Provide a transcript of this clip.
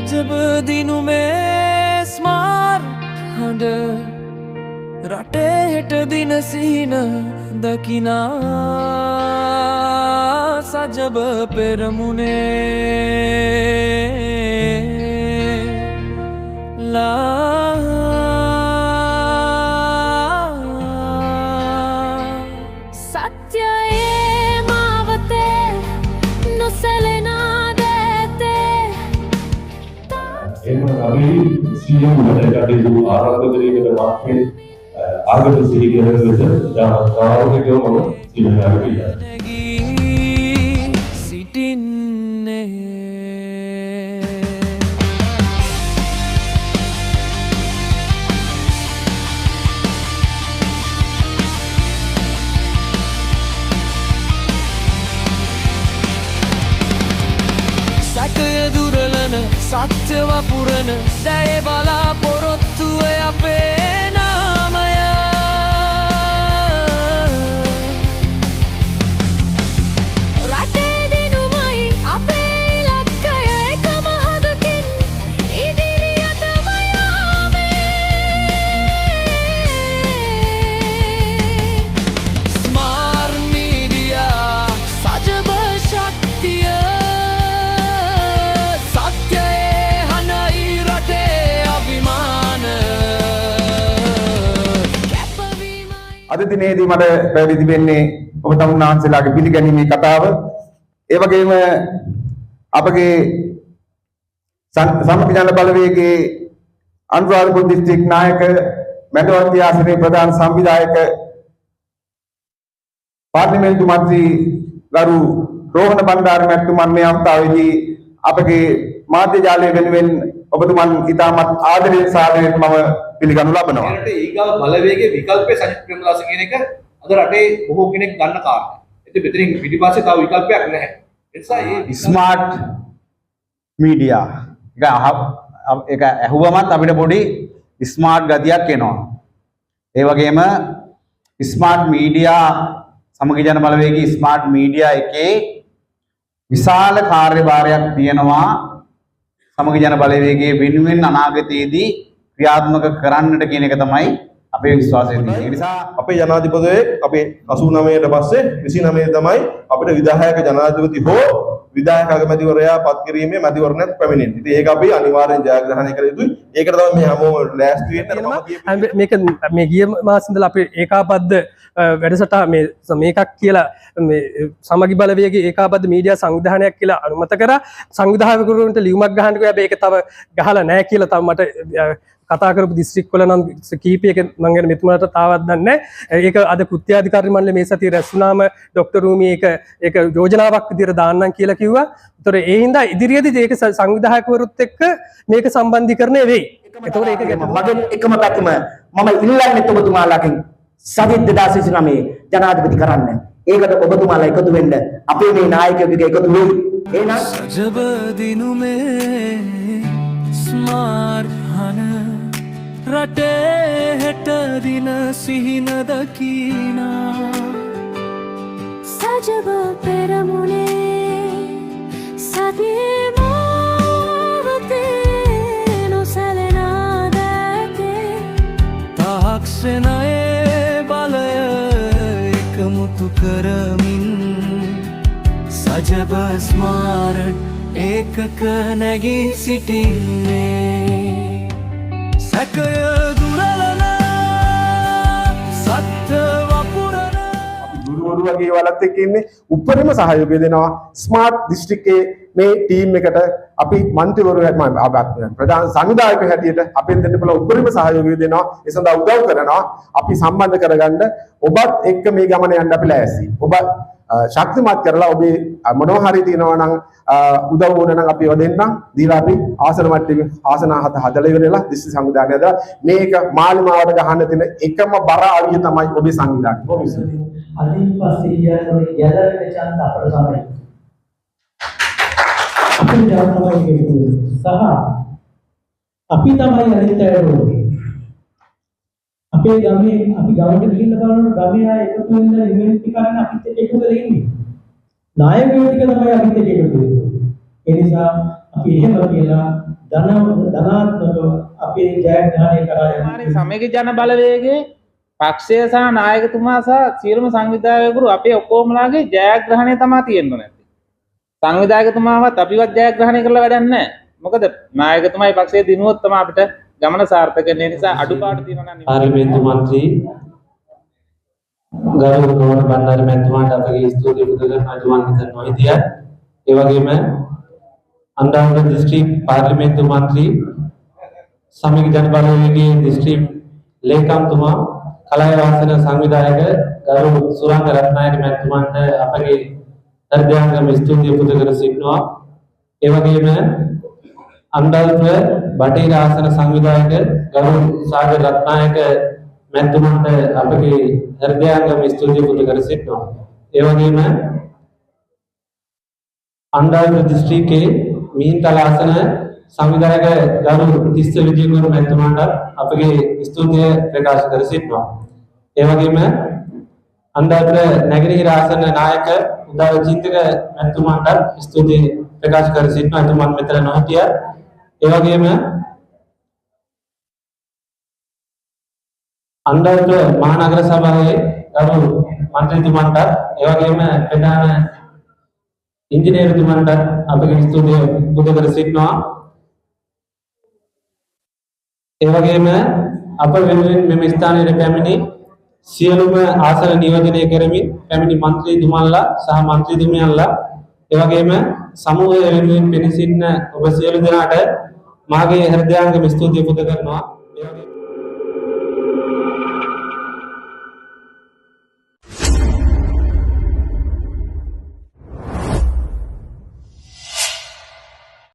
සජබ දිනුමේ ස්මාර් හඬ රටේ හෙට දින සිහින දකිනා සජබ පෙරමුණේ සත්‍යයේ මාවතේ නොසැලෙනා දැතේ එම අපි සියලු වැඩකටයුතු ආරම්භ කිරීමට මාර්ගයේ ආගම සිහි කරන ලෙස ජාතකාවකම සිහිනාර නැගී සිටින්නේ සැකය දුරලන සත්‍ය වපුරන දැය බලාපොරොත්තුව අපේ නාමය රටේ දිනුමයි අපේ ඉලක්කය එකම හදකින් ඉදිරියටම යාමේ ස්මාර් මීඩියා සජබ ශක්තිය අද දිනේදී මට පැවිදි වෙන්නේ ඔබ තමුන්නාන්සේලාගේ පිළිගැනීමේ කතාව. ඒ වගේම අපගේ සමගි ජන බලවේගයේ අනුරාධපුර දිස්ත්‍රික් නායක මැදවර්ති ආසනයේ ප්‍රධාන සංවිධායක පාර්ලිමේන්තු මන්ත්‍රී ගරු රෝහණ බණ්ඩාර මැතිතුමන් මේ අවස්ථාවේදී අපගේ මාධ්‍ය ජාලය වෙනුවෙන් ඔබතුමන් ඉතාමත් ආදරයෙන් සාදරයෙන් මම පිළිගනු ලබනවා. ඒකට ඊගාව බලවේගයේ විකල්පය සජිත් ප්‍රේමදාස කියන එක අද රටේ බොහෝ කෙනෙක් ගන්න කාරණා. ඉතින් මෙතනින් පිටිපස්සේ තව විකල්පයක් නැහැ. ඒ නිසා මේ ස්මාර්ට් මීඩියා ඒක ඇහුවමත් අපිට පොඩි ස්මාර්ට් ගතියක් එනවා. ඒ වගේම ස්මාර්ට් මීඩියා සමගි ජන බලවේගයේ ස්මාර්ට් මීඩියා එකේ විශාල කාර්යභාරයක් තියෙනවා. සමගි ජන බලවේගයේ වෙනුවෙන් අනාගතයේදී ක්‍රියාත්මක කරන්නට කියන එක තමයි අපේ විශ්වාසය තියෙන්නේ. ඒ නිසා අපේ ජනාධිපතිවරයෙක් අපේ 89ට පස්සේ 29 තමයි අපිට විධායක ජනාධිපති හෝ විධායක අගමැතිවරයා පත් කිරීමේ මැතිවරණයක් පැමිණෙන්නේ. ඉතින් ඒක අපි අනිවාර්යෙන් ජයග්‍රහණය කළ යුතුයි. ඒකට තමයි මේ හැමෝම ලෑස්ති වෙන්න. මේක මේ ගිය මාසෙ ඉඳලා අපේ ඒකාබද්ධ වැඩසටහන මේකක් කියලා මේ සමගි බලවේගයේ ඒකාබද්ධ මීඩියා සංවිධානයක් කියලා අනුමත කරා. සංවිධායකවරුන්ට ලියුමක් ගහන්න කිව්වා. හැබැයි ඒක තව ගහලා නැහැ කියලා තව මට කතා කරපු දිස්ත්‍රික් වල නම් කීපයක මම ගැන මෙතුමාට තාවත් දන්නේ නැහැ. ඒක අද කෘත්‍යාධිකාරී මණ්ඩලය මේ සතියේ රැස් වුණාම ડોક્ટર රූමි ඒක යෝජනාවක් විදිහට දාන්නම් කියලා කිව්වා. ඒතර ඒ හින්දා ඉදිරියේදී ඒක සංවිධායකවරුත් එක්ක මේක සම්බන්ධීකරණය වෙයි. ඒතකොට ඒක මගේ එකම පැතුම මම ඉල්ලන්නේ ඔබතුමාලාගෙන් සජිත් 2029 ජනාධිපති කරන්න. ඒකට ඔබතුමාලා එකතු වෙන්න අපේ මේ නායකයෙකුගේ එකතු වෙයි. එහෙනම් සජබ දිනුමේ ස්මාර් හඬ රටේ හෙට දින සිහින දකිනා සජබ පෙරමුණේ සතියේ මාවතේ නොසැලෙනා දැතේ තාක්ෂණයේ බලය එකමුතු කරමින් සජබ ස්මාරට් ඒකක නැගී සිටින්නේ සැකය දුරලන සත්‍ය වපුරන අපි ගුරුවරු වගේ වලත් එක්ක ඉන්නේ උපරිම සහයෝගය දෙනවා ස්මාර්ට් දිස්ත්‍රික්කයේ මේ ටීම් එකට අපි මන්ත්‍රීවරු ප්‍රධාන සංවිධායක හැටියට අපෙන් දෙන්න පුළුවන් උපරිම සහයෝගය දෙනවා. ඒ සඳහා උදව් කරනවා. අපි සම්බන්ධ කරගන්න ඔබත් එක්ක මේ ගමන යන්න අපි ලෑස්ති. ඔබ ශක්තිමත් කරලා ඔබේ මොනවා හරි තියෙනවා නම් උදව් ඕන නම් අපි දෙන්නම් දීලා අපි ආසන මට්ටමේ ආසන 7 හදලා ඉවරලා දිස්ත්‍රික් සංවිධානය හදලා මේක මාලිමාවට ගහන්න තියෙන එකම බර අවිය තමයි ඔබේ සංවිධානය. ඔබ විශ්වාසයි. අදින් පස්සේ කියන්නේ ගැලවෙන ඡන්ද අපර තමයි. අපි ජාතකයේ කියන්නේ සහ අපි තමයි අනිත් අය රෝගේ. අපේ ගමේ අපි ගමට ගිහිල්ලා බලනකොට ගමේ අය එකතු වෙලා ඉවෙන්ට් එක කරන අපිත් එක්ක එකතු වෙලා ඉන්නේ. නායකයෝ ටික තමයි අපිත් එක්ක එකතු වෙන්නේ. ඒ නිසා අපි එහෙම කියලා ධනාත්මකව අපේ ජයග්‍රහණය කරා යන්න සමග ජන බලවේගයේ පක්ෂය සහ නායකතුමා සහ සියලුම සංවිධායකවරු අපේ ඔක්කොමලාගේ ජයග්‍රහණය තමයි තියෙන්නේ නැති. සංවිධායකතුමාවත් අපිවත් ජයග්‍රහණය කරලා වැඩක් නැහැ. මොකද නායකතුමායි පක්ෂයේ දිනුවොත් තමයි අපිට ගමන සාර්ථක වෙන්නේ. නිසා අඩුපාඩු තියෙනවා නම් පාර්ලිමේන්තු මන්ත්‍රී ගරු ගෝණ බණ්ඩාර මැතිතුමාට අපගේ ස්තුතිය පුද කරන අනුමත නොහිතිය. ඒ වගේම අන්ඩාවර දිස්ත්‍රික් පාර්ලිමේන්තු මන්ත්‍රී සමග ජන බලවේගයේ දිස්ත්‍රික් ලේකම්තුමා කලය වාසන සංවිධායක ගරු සුරංග රත්නායක මැතිතුමාට අපගේ හෘදයාංගම ස්තුතිය පුද කර සිටිනවා. ඒ වගේම අන්ඩල්ප බටහිර ආසන සංවිධායක ගරු සාගර රත්නායක මැතිතුමාට අපගේ හෘදයාංගම ස්තුතිය පුද කර සිටිනවා. ඒ වගේම අන්ඩල්ප දිස්ත්‍රික්කයේ මිහින්තල ආසන සංවිධායක ගරු තිස්ස විජේකුමාර මැතිතුමාට අපගේ ස්තුතිය ප්‍රකාශ කර සිටිනවා. ඒ වගේම අන්ඩල්ප නැගෙනහිර ආසන නායක උදාර චින්තක මැතිතුමාට ස්තුතිය ප්‍රකාශ කර සිටිනවා. එතුමන් මෙතන නොහිටිය. ඒ වගේම අන්ඩල්ප මහනගර සභාවේ ගරු මන්ත්‍රීතුමන්ට ඒ වගේම ප්‍රධාන ඉංජිනේරුතුමන්ට අපගේ ස්තුතිය පුද කර සිටිනවා. ඒ වගේම අප වෙනුවෙන් මෙම ස්ථානයේ පැමිණි සියලුම ආසන නියෝජනය කරමින් පැමිණි මන්ත්‍රීතුමන්ලා සහ මන්ත්‍රීතුමියන්ලා ඒ වගේම සමූහය වෙනුවෙන් පෙනී සිටින ඔබ සියලු දෙනාට මාගේ හෘදයාංගම ස්තුතිය පුද කරනවා.